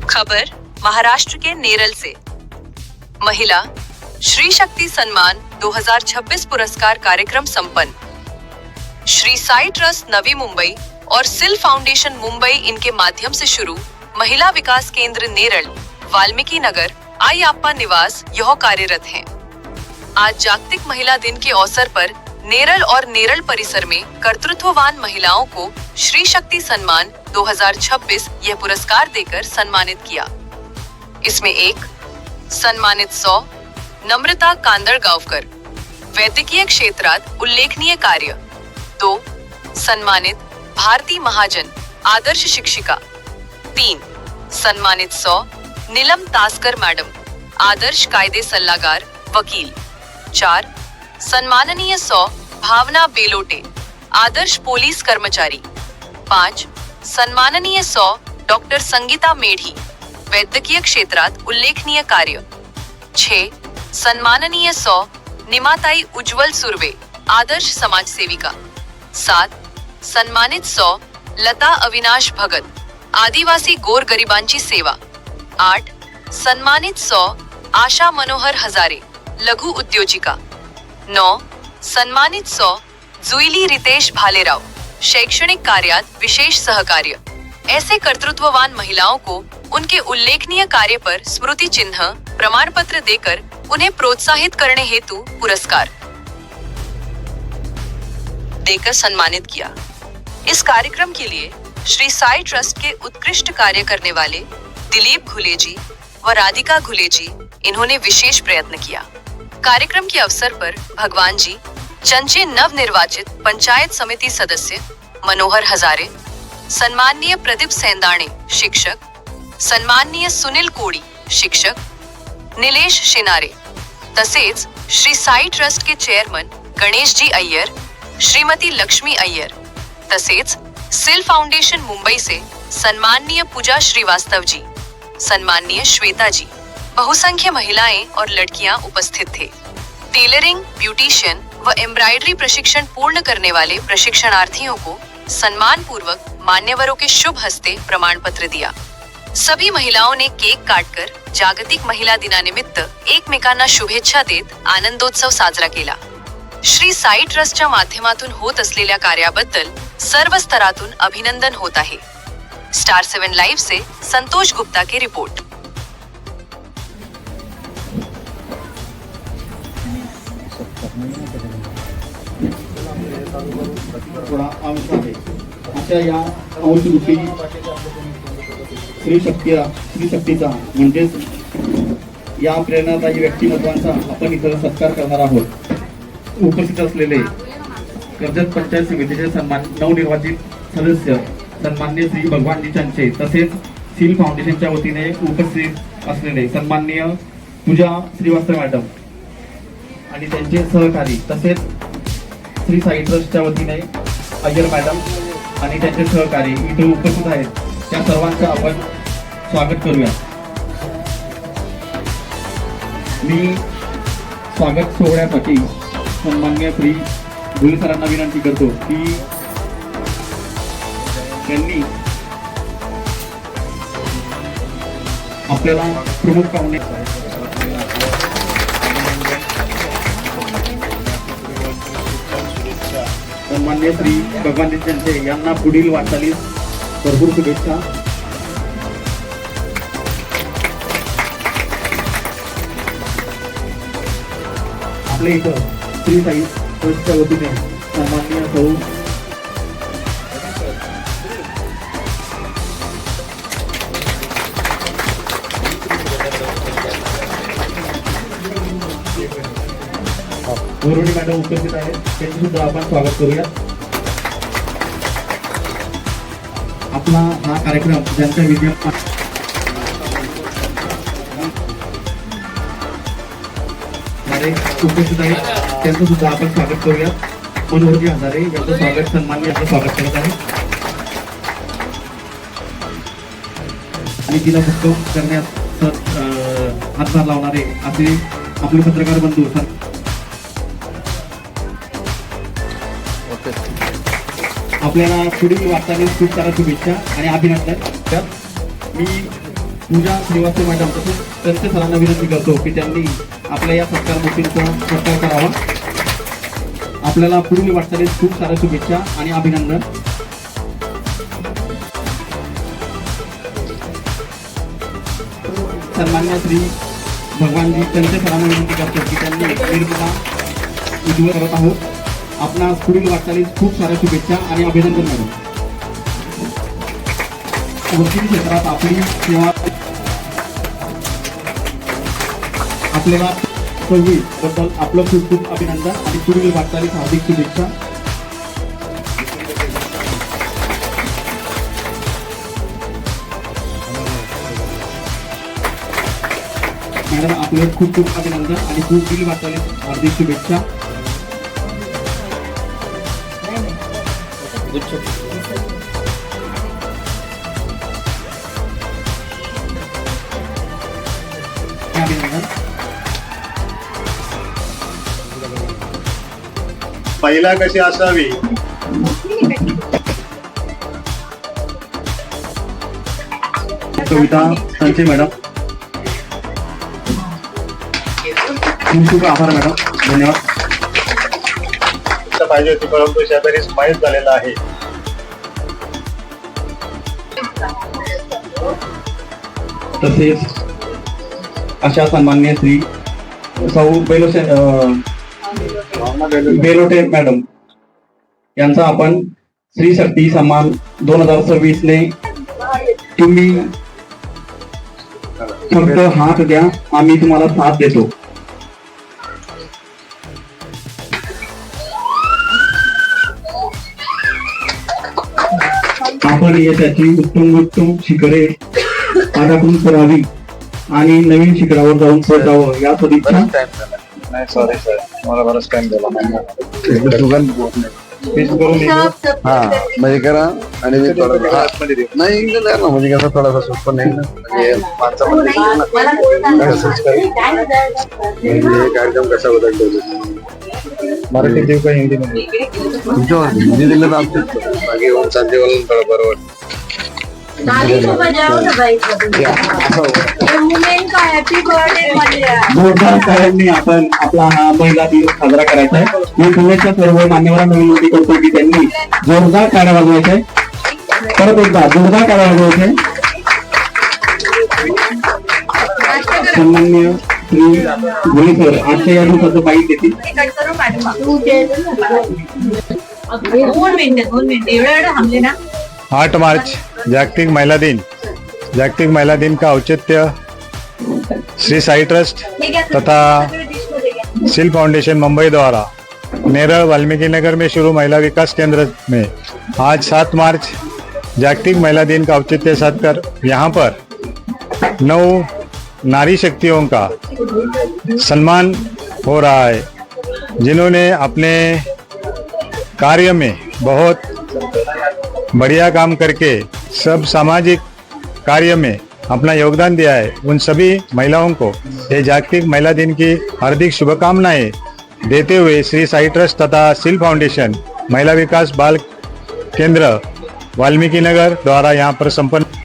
खबर महाराष्ट्र के नेरल से। महिला श्री शक्ति सम्मान 2026 पुरस्कार कार्यक्रम संपन्न। श्री साई ट्रस्ट नवी मुंबई और सिल फाउंडेशन मुंबई इनके माध्यम से शुरू महिला विकास केंद्र नेरल, वाल्मीकि नगर, आईआप्पा निवास यह कार्यरत हैं। आज जागतिक महिला दिन के अवसर पर नेरल और नेरल परिसर में कर्तृत्ववान महिलाओं को श्री शक्ति सम्मान 2026 यह पुरस्कार देकर सम्मानित किया। इसमें एक सन्मानित 100 नम्रता कांदळगावकर, वैद्यकीय क्षेत्रात उल्लेखनीय कार्य। 2 सन्मानित भारती महाजन, आदर्श शिक्षिका। 3 सन्मानित 100 नीलम तास्कर मैडम, आदर्श कायदे सल्लागार, वकील। 4 सन्माननीय 100 भावना बेलोटे, आदर्श पुलिस कर्मचारी। 5 सन्माननीय 100 डॉक्टर संगीता मेढी, वैद्यकीय क्षेत्रात उल्लेखनीय कार्य। 6 सन्माननीय 100 निमाताई उज्ज्वल सुर्वे, आदर्श समाज सेविका। 7 सन्मानित 100 लता अविनाश भगत, आदिवासी गोर गरिबांची सेवा। 8 सन्मानित 100 आशा मनोहर हजारे, लघु उद्योजिका। 9 सन्मानित 100 जुईली रितेश भालेराव, शैक्षणिक कार्यात विशेष सहकार्य। ऐसे कर्तृत्ववान महिलाओं को उनके उल्लेखनीय कार्य पर स्मृति चिन्ह, प्रमाण पत्र देकर उन्हें प्रोत्साहित करने हेतु पुरस्कार देकर सम्मानित किया। इस कार्यक्रम के लिए श्री साई ट्रस्ट के उत्कृष्ट कार्य करने वाले दिलीप घुले जी व राधिका घुले जी इन्होंने विशेष प्रयत्न किया। कार्यक्रम के अवसर पर भगवान जी चंचे नव निर्वाचित पंचायत समिति सदस्य मनोहर हजारे, सन्माननीय प्रदीप सेंदाणे शिक्षक, सन्माननीय सुनील कोड़ी शिक्षक, नीलेश शिनारे, तसेच श्री साई ट्रस्ट के चेअरमन गणेश जी अय्यर, श्रीमती लक्ष्मी अय्यर, तसेच सिल फाउंडेशन मुंबई से सन्माननीय पूजा श्रीवास्तव जी, सन्माननीय श्वेता जी, बहुसंख्य महिलाएं और लड़कियां उपस्थित थे। टेलरिंग, ब्यूटिशियन व एम्ब्रॉयडरी प्रशिक्षण पूर्ण करने वाले प्रशिक्षणार्थियों को सम्मान पूर्वक मान्यवरों के शुभ हस्ते प्रमाण पत्र दिया। सभी महिलाओं ने केक काटकर जागतिक महिला दिनानिमित्त एकमेकांना शुभेच्छा देत आनंदोत्सव साजरा केला। श्री साई ट्रस्टच्या माध्यमातून होत असलेल्या कार्याबद्दल सर्व स्तरातून अभिनंदन होत आहे। स्टार 7 लाइव से संतोष गुप्ता की रिपोर्ट। थोडा अंश आहे अशा या अंशरूपी श्री शक्तीचा म्हणजेच या प्रेरणादायी व्यक्तिमत्वांचा आपण इथं सत्कार करणार आहोत। उपस्थित असलेले कर्जत पंचायत समितीचे नवनिर्वाचित सदस्य सन्माननीय श्री भगवानजी चंचे, तसेच सिल फाउंडेशनच्या वतीने उपस्थित असलेले सन्माननीय पूजा श्रीवास्तव मॅडम आणि त्यांचे सहकारी, तसेच श्री साई ट्रस्टच्या वतीने अय्यर मॅडम आणि त्यांचे सहकारी इथे उपस्थित आहेत। त्या सर्वांचं आपण स्वागत करूया। मी स्वागत सोहळ्यासाठी सन्माननीय श्री घुले सरांना विनंती करतो की त्यांनी आपल्याला प्रमुख पाहुणे सन्माननीय श्री भगवानजी चंचे यांना पुढील वाटचालीस भरपूर शुभेच्छा। आपल्या इथं श्री साई ट्रस्टच्या वतीने सन्माननीय सौ बोरोडी मॅडम उपस्थित आहेत, त्यांचे सुद्धा आपण स्वागत करूया। आपला हा कार्यक्रम ज्यांच्या विद्यमान उपस्थित आहेत त्यांचं सुद्धा आपण स्वागत करूया। मनोहरजी हजारे यांचं स्वागत सन्माननीय स्वागत करत आहे आणि तिला मुक्त करण्यास हातभार लावणारे असे आपले पत्रकार बंधू आपल्याला पुढील वाटचालीस खूप साऱ्या शुभेच्छा आणि अभिनंदन। मी पूजा श्रीवास्तव मॅडम तसेच त्यांच्या सरांना विनंती करतो की त्यांनी आपल्या या सत्कार मूर्तींचा सत्कार करावा. आपल्याला पुढील वाटचालीस खूप साऱ्या शुभेच्छा आणि अभिनंदन. सन्मान्य श्री भगवानजी त्यांच्या सरांना विनंती करतो की त्यांनी निर्मला उज्ज्वल करत आहोत. आपणास पुढील वाटचालीस खूप साऱ्या शुभेच्छा आणि अभिनंदन मॅडम. वकील क्षेत्रात आपली सेवा आपल्याला 26 बद्दल आपलं खूप खूप अभिनंदन आणि पुढील वाटचालीस हार्दिक शुभेच्छा. मॅडम आपलं खूप खूप अभिनंदन आणि पुढील वाटचालीस हार्दिक शुभेच्छा. अभिनंदन. महिला कशी असावी कविता संजय मॅडम. खूप खूप आभार मॅडम. धन्यवाद. पाहिजे होती परंतु शेजारीच माहीत झालेला आहे. तसेच अशा सन्मान्य श्री सौ बेलोटे मॅडम यांचा आपण श्री शक्ती सन्मान 2026 ने तुम्ही फक्त हात द्या आम्ही तुम्हाला साथ देतो. आपण यशाची उत्तम शिखरे पादाक्रम करावी आणि नवीन शिखरावर जाऊन पोहोचावं या सदिच्छा. नाही सॉरी सर मला बराच टाइम झाला हा म्हणजे करा आणि मी नाही इंग्लिश आहे ना म्हणजे कसं थोडासा सोपं नाही ना म्हणजे म्हणजे कार्यक्रम कसा बदलतो मराठी देऊ का हिंदी मध्ये तुमच्यावर हिंदी दिलं तर आमचं बाकी येऊन चालते बोलून थोडं बरोबर. जोरदार टाळ्यांनी आपण आपला हा महिला दिवस साजरा करायचा आहे. मी पुण्याच्या सर्व मान्यवरांना विनंती करतो की त्यांनी जोरदार टाळ्या वाजवायच्या आहे. परत एकदा जोरदार टाळ्या वाजवायच्या आहे. सन्मान्य श्री घोले सर आजच्या या दिवसाचं बाईट देतील. 8 मार्च जागतिक महिला दिन का औचित्य श्री साई ट्रस्ट तथा सिल फाउंडेशन मुंबई द्वारा नेरल वाल्मीकि नगर में शुरू महिला विकास केंद्र में आज 7 मार्च जागतिक महिला दिन का औचित्य साध कर यहाँ पर 9 नारी शक्तियों का सम्मान हो रहा है जिन्होंने अपने कार्य में बहुत बढ़िया काम करके सब सामाजिक कार्य में अपना योगदान दिया है. उन सभी महिलाओं को ये जागतिक महिला दिन की हार्दिक शुभकामनाएं देते हुए श्री साई ट्रस्ट तथा सिल फाउंडेशन महिला विकास बाल केंद्र वाल्मीकि नगर द्वारा यहाँ पर संपन्न